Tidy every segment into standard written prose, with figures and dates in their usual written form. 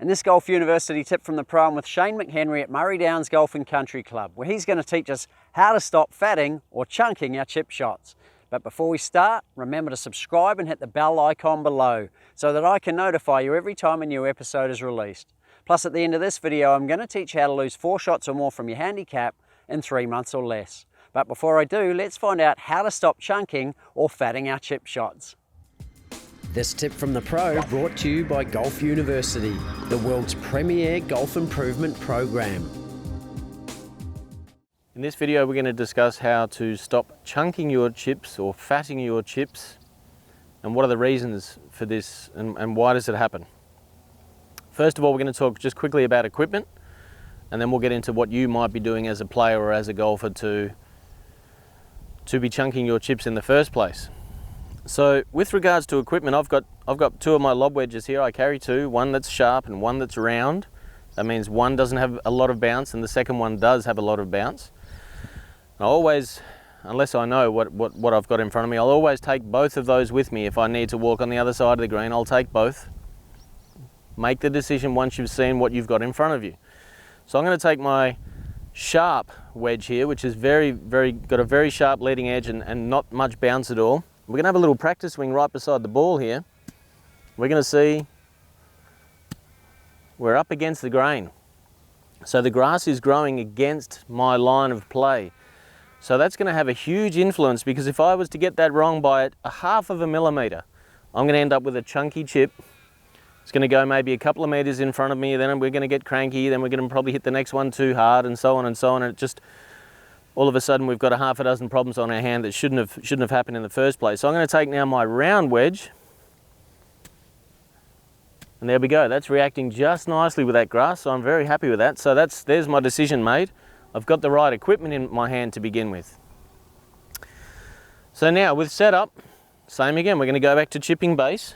In this Golf University tip from the pro, I'm with Shane McHenry at Murray Downs Golf and Country Club, where he's going to teach us how to stop fatting or chunking our chip shots. But before we start, remember to subscribe and hit the bell icon below so that I can notify you every time a new episode is released. Plus, at the end of this video, I'm going to teach you how to lose 4 shots or more from your handicap in 3 months or less. But before I do, let's find out how to stop chunking or fatting our chip shots. This tip from the pro brought to you by Golf University, the world's premier golf improvement program. In this video, we're going to discuss how to stop chunking your chips or fatting your chips, and what are the reasons for this and why does it happen. First of all, we're going to talk just quickly about equipment, and then we'll get into what you might be doing as a player or as a golfer to be chunking your chips in the first place. So with regards to equipment, I've got 2 of my lob wedges here. I carry 2, one that's sharp and one that's round. That means one doesn't have a lot of bounce and the second one does have a lot of bounce. I always, unless I know what I've got in front of me, I'll always take both of those with me. If I need to walk on the other side of the green, I'll take both. Make the decision once you've seen what you've got in front of you. So I'm going to take my sharp wedge here, which is got a very sharp leading edge and not much bounce at all. We're going to have a little practice swing right beside the ball here. We're going to see we're up against the grain. So the grass is growing against my line of play. So that's going to have a huge influence, because if I was to get that wrong by a half of a millimetre, I'm going to end up with a chunky chip. It's going to go maybe a couple of metres in front of me, then we're going to get cranky, then we're going to probably hit the next one too hard, and so on and so on. And it just, all of a sudden we've got a half a dozen problems on our hand that shouldn't have happened in the first place. So I'm going to take now my round wedge, and there we go. That's reacting just nicely with that grass, so I'm very happy with that. So there's my decision made. I've got the right equipment in my hand to begin with. So now with setup, same again. We're going to go back to chipping base.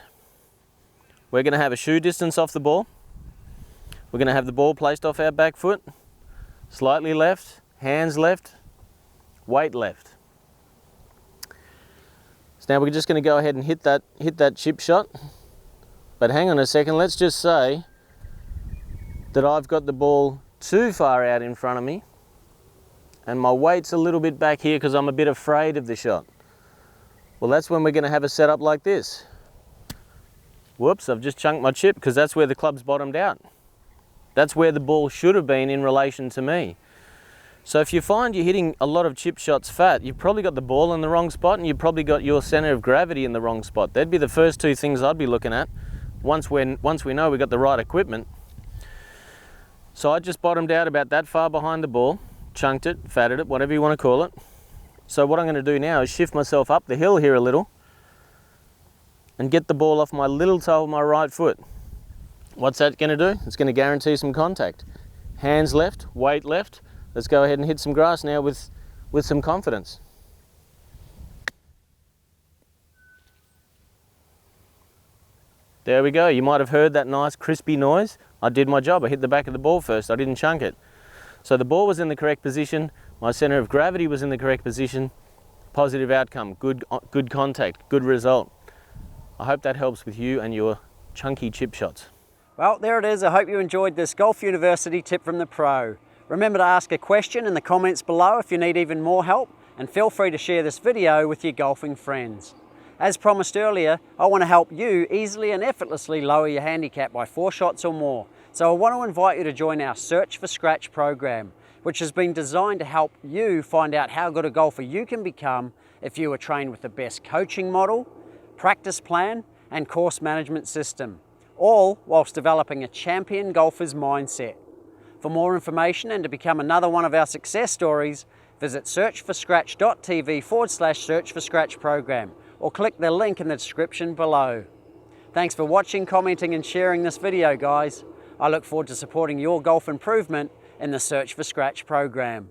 We're going to have a shoe distance off the ball. We're going to have the ball placed off our back foot, slightly left, hands left, weight left. So now we're just going to go ahead and hit that chip shot. But hang on a second, let's just say that I've got the ball too far out in front of me and my weight's a little bit back here because I'm a bit afraid of the shot. Well, that's when we're going to have a setup like this. Whoops, I've just chunked my chip, because that's where the club's bottomed out. That's where the ball should have been in relation to me. So if you find you're hitting a lot of chip shots fat, you've probably got the ball in the wrong spot and you've probably got your centre of gravity in the wrong spot. That'd be the first 2 things I'd be looking at once we know we've got the right equipment. So I just bottomed out about that far behind the ball, chunked it, fatted it, whatever you want to call it. So what I'm going to do now is shift myself up the hill here a little and get the ball off my little toe of my right foot. What's that going to do? It's going to guarantee some contact. Hands left, weight left. Let's go ahead and hit some grass now with some confidence. There we go. You might have heard that nice crispy noise. I did my job. I hit the back of the ball first. I didn't chunk it. So the ball was in the correct position. My centre of gravity was in the correct position. Positive outcome, good contact, good result. I hope that helps with you and your chunky chip shots. Well, there it is. I hope you enjoyed this Golf University tip from the pro. Remember to ask a question in the comments below if you need even more help, and feel free to share this video with your golfing friends. As promised earlier, I want to help you easily and effortlessly lower your handicap by 4 shots or more. So I want to invite you to join our Search for Scratch program, which has been designed to help you find out how good a golfer you can become if you are trained with the best coaching model, practice plan and course management system, all whilst developing a champion golfer's mindset. For more information and to become another one of our success stories, visit searchforscratch.tv/Search for Scratch program, or click the link in the description below. Thanks for watching, commenting and sharing this video, guys. I look forward to supporting your golf improvement in the Search for Scratch program.